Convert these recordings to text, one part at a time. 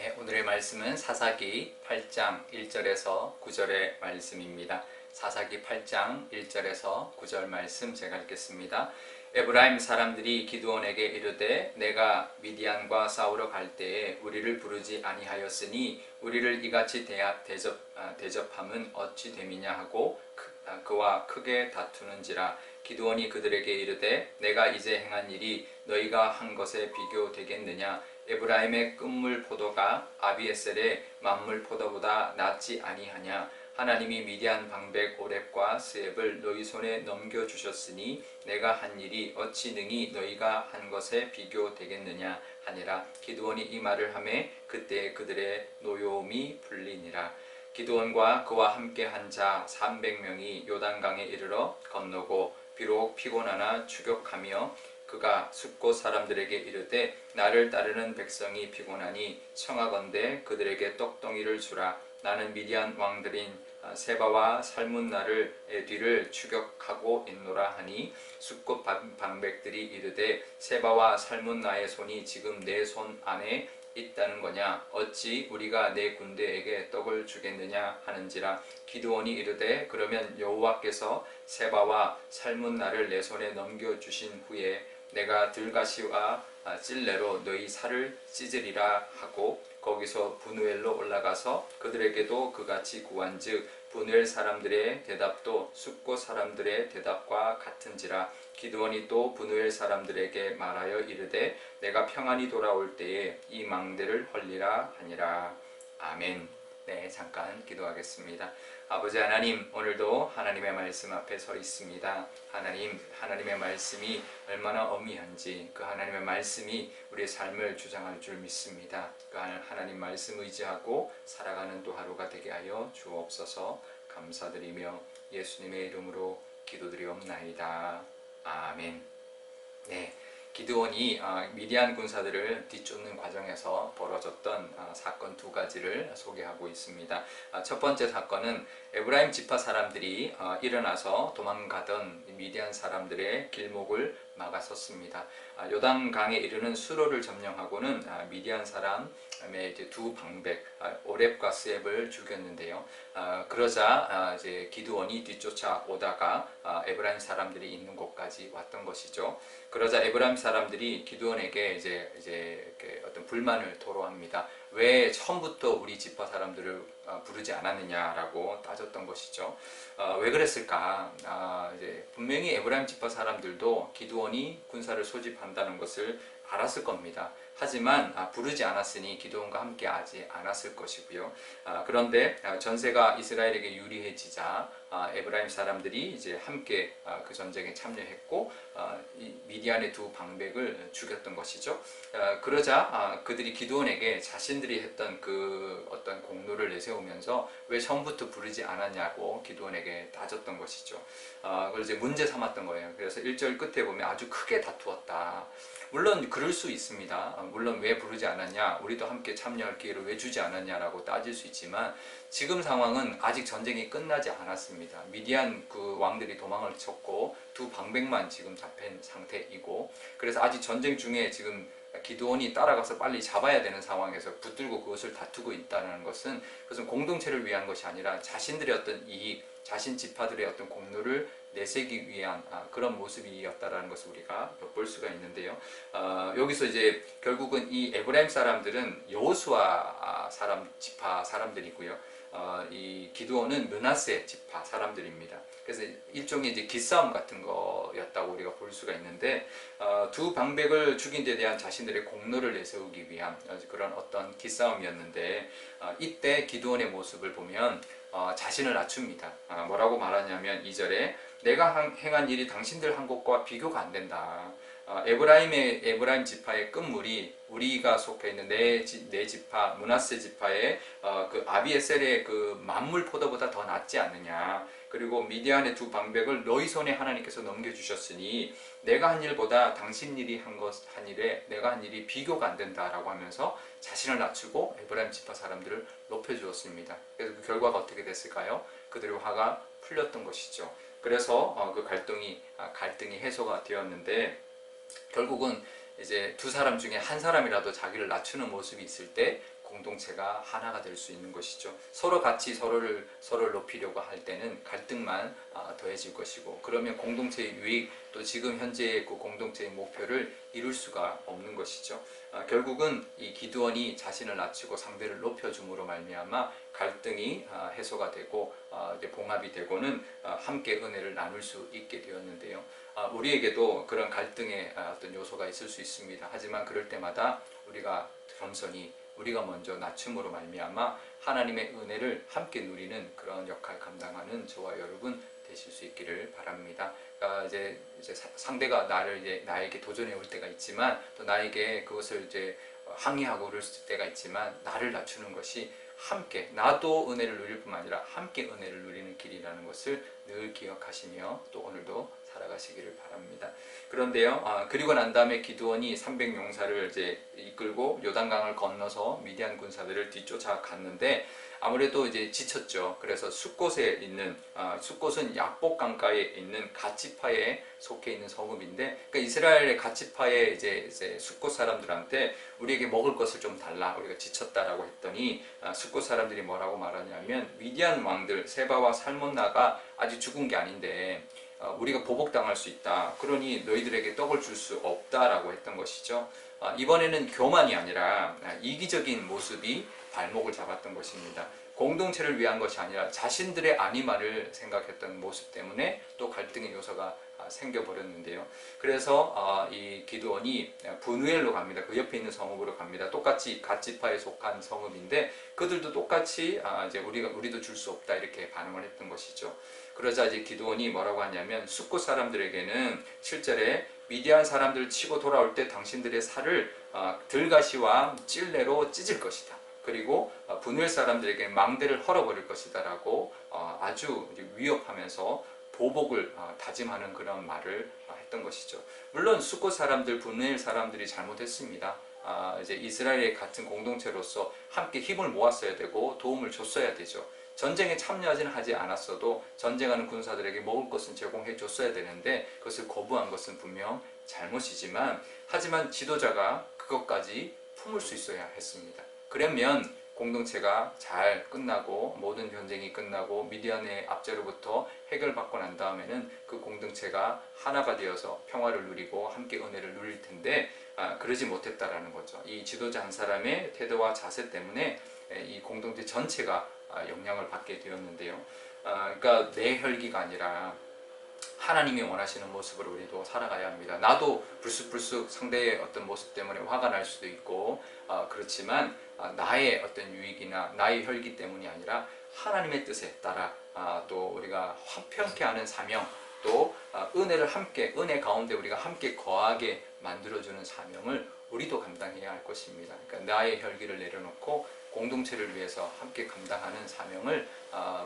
네, 오늘의 말씀은 사사기 8장 1절에서 9절의 말씀입니다. 사사기 8장 1절에서 9절 말씀 제가 읽겠습니다. 에브라임 사람들이 기드온에게 이르되 내가 미디안과 싸우러 갈 때에 우리를 부르지 아니하였으니 우리를 이같이 대접함은 어찌 됨이냐 하고 그와 크게 다투는지라. 기드온이 그들에게 이르되 내가 이제 행한 일이 너희가 한 것에 비교되겠느냐. 에브라임의 끝물 포도가 아비에셀의 만물 포도보다 낫지 아니하냐. 하나님이 미디안 방백 오렙과 스앱을 너희 손에 넘겨주셨으니 내가 한 일이 어찌 능히 너희가 한 것에 비교되겠느냐 하니라. 기드온이 이 말을 하매 그때 그들의 노여움이 풀리니라. 기드온과 그와 함께 한 자 300명이 요단강에 이르러 건너고 비록 피곤하나 추격하며 그가 숫곳 사람들에게 이르되 나를 따르는 백성이 피곤하니 청하건대 그들에게 떡덩이를 주라. 나는 미디안 왕들인 세바와 살문나를 뒤를 추격하고 있노라 하니 숫곳 방백들이 이르되 세바와 살문나의 손이 지금 내 손 안에 있다는 거냐. 어찌 우리가 내 군대에게 떡을 주겠느냐 하는지라. 기드온이 이르되 그러면 여호와께서 세바와 살문나를 내 손에 넘겨주신 후에 내가 들가시와 찔레로 너희 살을 찢으리라 하고 거기서 브누엘로 올라가서 그들에게도 그같이 구한즉 브누엘 사람들의 대답도 숫곳 사람들의 대답과 같은지라. 기드온이 또 브누엘 사람들에게 말하여 이르되 내가 평안히 돌아올 때에 이 망대를 헐리라 하니라. 아멘. 네, 잠깐 기도하겠습니다. 아버지 하나님, 오늘도 하나님의 말씀 앞에 서 있습니다. 하나님의 말씀이 얼마나 어미한지 그 하나님의 말씀이 우리의 삶을 주장할 줄 믿습니다. 그 하나님 말씀 의지하고 살아가는 또 하루가 되게 하여 주옵소서. 감사드리며 예수님의 이름으로 기도드리옵나이다. 아멘. 네. 기드온이 미디안 군사들을 뒤쫓는 과정에서 벌어졌던 사건 두 가지를 소개하고 있습니다. 첫 번째 사건은 에브라임 지파 사람들이 일어나서 도망가던 미디안 사람들의 길목을 막아섰습니다. 요단강에 이르는 수로를 점령하고는 미디안 사람의 이제 두 방백 오렙과 스앱을 죽였는데요. 그러자 이제 기드온이 뒤쫓아 오다가 에브라임 사람들이 있는 곳까지 왔던 것이죠. 그러자 에브라임 사람들이 기드온에게 이제 어떤 불만을 토로합니다. 왜 처음부터 우리 지파 사람들을 부르지 않았느냐라고 따졌던 것이죠. 왜 그랬을까? 이제 분명히 에브라임 지파 사람들도 기드온이 군사를 소집한다는 것을 알았을 겁니다. 하지만 부르지 않았으니 기드온과 함께 하지 않았을 것이고요. 그런데 전세가 이스라엘에게 유리해지자 에브라임 사람들이 이제 함께 그 전쟁에 참여했고 미디안의 두 방백을 죽였던 것이죠. 그러자 그들이 기드온에게 자신들이 했던 그 어떤 공로를 내세우면서 왜 처음부터 부르지 않았냐고 기드온에게 따졌던 것이죠. 그걸 이제 문제 삼았던 거예요. 그래서 1절 끝에 보면 아주 크게 다투었다. 물론 그럴 수 있습니다. 물론 왜 부르지 않았냐, 우리도 함께 참여할 기회를 왜 주지 않았냐라고 따질 수 있지만 지금 상황은 아직 전쟁이 끝나지 않았습니다. 미디안 그 왕들이 도망을 쳤고 두 방백만 지금 잡힌 상태이고 그래서 아직 전쟁 중에 지금 기드온이 따라가서 빨리 잡아야 되는 상황에서 붙들고 그것을 다투고 있다는 것은 그것은 공동체를 위한 것이 아니라 자신들의 어떤 이익, 자신 지파들의 어떤 공로를 내세기 위한 그런 모습이었다라는 것을 우리가 엿볼 수가 있는데요. 여기서 이제 결국은 이 에브라임 사람들은 여호수아 지파 사람들이고요. 이 기드온은 므낫세 지파 사람들입니다. 그래서 일종의 이제 기싸움 같은 거였다고 우리가 볼 수가 있는데 두 방백을 죽인 데 대한 자신들의 공로를 내세우기 위한 그런 어떤 기싸움이었는데 이때 기드온의 모습을 보면 자신을 낮춥니다. 뭐라고 말하냐면 2절에 내가 행한 일이 당신들 한 것과 비교가 안 된다. 에브라임 지파의 끝물이 우리가 속해 있는 내 지파 므낫세 지파의 그 아비에셀의 그 만물 포도보다 더 낫지 않느냐. 그리고 미디안의 두 방백을 너희 손에 하나님께서 넘겨주셨으니 내가 한 일보다 당신 일이 한 일에 내가 한 일이 비교가 안 된다라고 하면서 자신을 낮추고 에브라임 지파 사람들을 높여주었습니다. 그래서 그 결과가 어떻게 됐을까요? 그들의 화가 풀렸던 것이죠. 그래서 그 갈등이 해소가 되었는데 결국은 이제 두 사람 중에 한 사람이라도 자기를 낮추는 모습이 있을 때 공동체가 하나가 될 수 있는 것이죠. 서로 같이 서로를 높이려고 할 때는 갈등만 더해질 것이고, 그러면 공동체의 유익, 또 지금 현재의 그 공동체의 목표를 이룰 수가 없는 것이죠. 결국은 이 기드온이 자신을 낮추고 상대를 높여줌으로 말미암아 갈등이 해소가 되고 이제 봉합이 되고는 함께 은혜를 나눌 수 있게 되었는데요. 우리에게도 그런 갈등의 어떤 요소가 있을 수 있습니다. 하지만 그럴 때마다 우리가 겸손히, 우리가 먼저 낮춤으로 말미암아 하나님의 은혜를 함께 누리는 그런 역할 감당하는 저와 여러분 되실 수 있기를 바랍니다. 이제 상대가 나에게 도전해 올 때가 있지만, 또 나에게 그것을 이제 항의하고 그럴 때가 있지만, 나를 낮추는 것이 함께, 나도 은혜를 누릴 뿐만 아니라 함께 은혜를 누리는 길이라는 것을 늘 기억하시며 또 오늘도 살아가시기를 바랍니다. 그런데요, 그리고 난 다음에 기드온이 300용사를 이제 이끌고 요단강을 건너서 미디안 군사들을 뒤쫓아 갔는데 아무래도 이제 지쳤죠. 그래서 숫곳에 있는, 숫곳은 야복 강가에 있는 갓지파에 속해 있는 성읍인데, 그러니까 이스라엘의 갓지파의 이제 숫곳 사람들한테 우리에게 먹을 것을 좀 달라, 우리가 지쳤다라고 했더니 숫곳 사람들이 뭐라고 말하냐면, 미디안 왕들 세바와 살몬나가 아직 죽은 게 아닌데 우리가 보복당할 수 있다. 그러니 너희들에게 떡을 줄 수 없다라고 했던 것이죠. 이번에는 교만이 아니라 이기적인 모습이 발목을 잡았던 것입니다. 공동체를 위한 것이 아니라 자신들의 안위만을 생각했던 모습 때문에 또 갈등의 요소가 생겨버렸는데요. 그래서 이 기드온이 브누엘로 갑니다. 그 옆에 있는 성읍으로 갑니다. 똑같이 갓지파에 속한 성읍인데 그들도 똑같이 이제 우리도 줄 수 없다 이렇게 반응을 했던 것이죠. 그러자 이제 기드온이 뭐라고 하냐면, 숫곳 사람들에게는 7절에 미디안 사람들 치고 돌아올 때 당신들의 살을 들가시와 찔레로 찢을 것이다. 그리고 브누엘 사람들에게 망대를 헐어버릴 것이다 라고 아주 위협하면서 보복을 다짐하는 그런 말을 했던 것이죠. 물론 숫곳 사람들, 브누엘 사람들이 잘못했습니다. 이제 이스라엘 같은 공동체로서 함께 힘을 모았어야 되고 도움을 줬어야 되죠. 전쟁에 참여하지는 하지 않았어도 전쟁하는 군사들에게 먹을 것은 제공해 줬어야 되는데 그것을 거부한 것은 분명 잘못이지만, 하지만 지도자가 그것까지 품을 수 있어야 했습니다. 그러면 공동체가 잘 끝나고 모든 전쟁이 끝나고 미디안의 압제로부터 해결받고 난 다음에는 그 공동체가 하나가 되어서 평화를 누리고 함께 은혜를 누릴 텐데 그러지 못했다라는 거죠. 이 지도자 한 사람의 태도와 자세 때문에 이 공동체 전체가 영향을 받게 되었는데요. 그러니까 내 혈기가 아니라 하나님이 원하시는 모습으로 우리도 살아가야 합니다. 나도 불쑥불쑥 상대의 어떤 모습 때문에 화가 날 수도 있고 그렇지만 나의 어떤 유익이나 나의 혈기 때문이 아니라 하나님의 뜻에 따라 또 우리가 화평케 하는 사명, 또 은혜를 함께, 은혜 가운데 우리가 함께 거하게 만들어주는 사명을 우리도 감당해야 할 것입니다. 그러니까 나의 혈기를 내려놓고 공동체를 위해서 함께 감당하는 사명을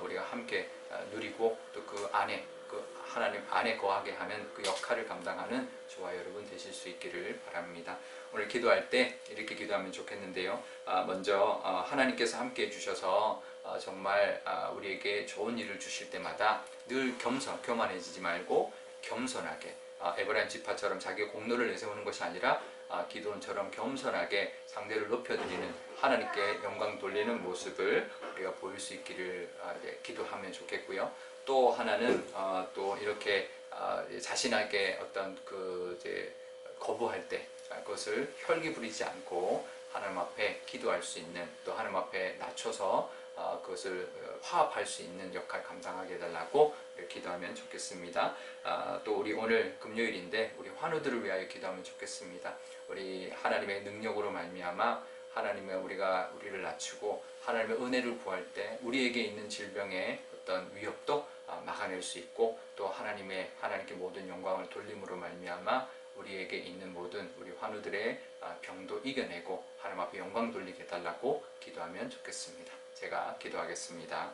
우리가 함께 누리고 또 그 안에, 그 하나님 안에 거하게 하는 그 역할을 감당하는 저와 여러분 되실 수 있기를 바랍니다. 오늘 기도할 때 이렇게 기도하면 좋겠는데요. 먼저 하나님께서 함께 해주셔서 정말 우리에게 좋은 일을 주실 때마다 늘 교만해지지 말고 겸손하게, 에브라임 지파처럼 자기의 공로를 내세우는 것이 아니라 기드온처럼 겸손하게 상대를 높여드리는, 하나님께 영광 돌리는 모습을 우리가 보일 수 있기를 기도하면 좋겠고요. 또 하나는 또 이렇게 자신에게 어떤 이제 거부할 때 그것을 혈기 부리지 않고 하나님 앞에 기도할 수 있는, 또 하나님 앞에 낮춰서 그것을 화합할 수 있는 역할 감당하게 해달라고 기도하면 좋겠습니다. 또 우리 오늘 금요일인데 우리 환우들을 위하여 기도하면 좋겠습니다. 우리 하나님의 능력으로 말미암아 하나님의 우리를 낮추고 하나님의 은혜를 구할 때 우리에게 있는 질병의 어떤 위협도 막아낼 수 있고, 또 하나님께 모든 영광을 돌림으로 말미암아 우리에게 있는 모든 우리 환우들의 병도 이겨내고 하나님 앞에 영광 돌리게 해달라고 기도하면 좋겠습니다. 제가 기도하겠습니다.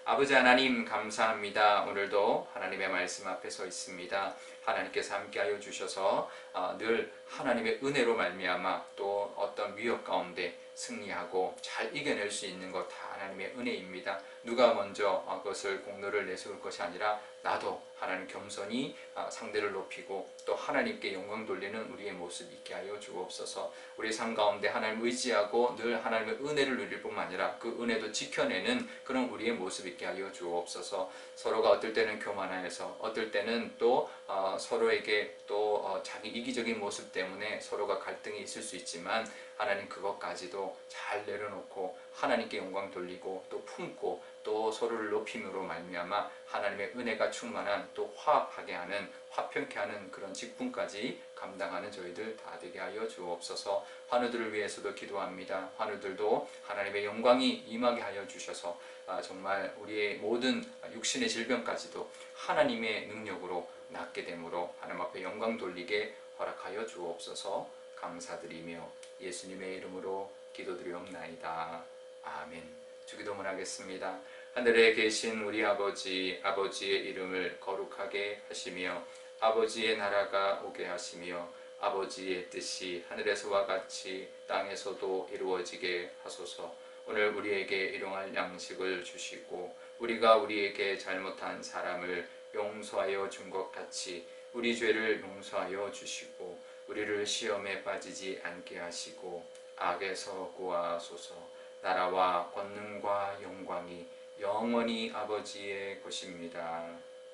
아버지 하나님 감사합니다. 오늘도 하나님의 말씀 앞에 서 있습니다. 하나님께서 함께하여 주셔서 늘 하나님의 은혜로 말미암아 또 어떤 위협 가운데 승리하고 잘 이겨낼 수 있는 것 다 하나님의 은혜입니다. 누가 먼저 그것을 공로를 내세울 것이 아니라 나도 하나님 겸손히 상대를 높이고 또 하나님께 영광 돌리는 우리의 모습 있게 하여 주옵소서. 우리 삶 가운데 하나님 의지하고 늘 하나님의 은혜를 누릴 뿐만 아니라 그 은혜도 지켜내는 그런 우리의 모습 있게 하여 주옵소서. 서로가 어떨 때는 교만하여서 어떨 때는 또 서로에게 또 자기 이기적인 모습 때문에 서로가 갈등이 있을 수 있지만 하나님 그것까지도 잘 내려놓고 하나님께 영광 돌리고 또 품고 또 서로를 높임으로 말미암아 하나님의 은혜가 충만한 또 화합하게 하는 화평케 하는 그런 직분까지 감당하는 저희들 다 되게 하여 주옵소서. 환우들을 위해서도 기도합니다. 환우들도 하나님의 영광이 임하게 하여 주셔서 정말 우리의 모든 육신의 질병까지도 하나님의 능력으로 낫게 되므로 하나님 앞에 영광 돌리게 허락하여 주옵소서. 감사드리며 예수님의 이름으로 기도드리옵나이다. 아멘. 주기도문 하겠습니다. 하늘에 계신 우리 아버지, 아버지의 이름을 거룩하게 하시며 아버지의 나라가 오게 하시며 아버지의 뜻이 하늘에서와 같이 땅에서도 이루어지게 하소서. 오늘 우리에게 일용할 양식을 주시고 우리가 우리에게 잘못한 사람을 용서하여 준 것 같이 우리 죄를 용서하여 주시고 우리를 시험에 빠지지 않게 하시고 악에서 구하소서. 나라와 권능과 영광이 영원히 아버지의 것입니다.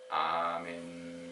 아멘.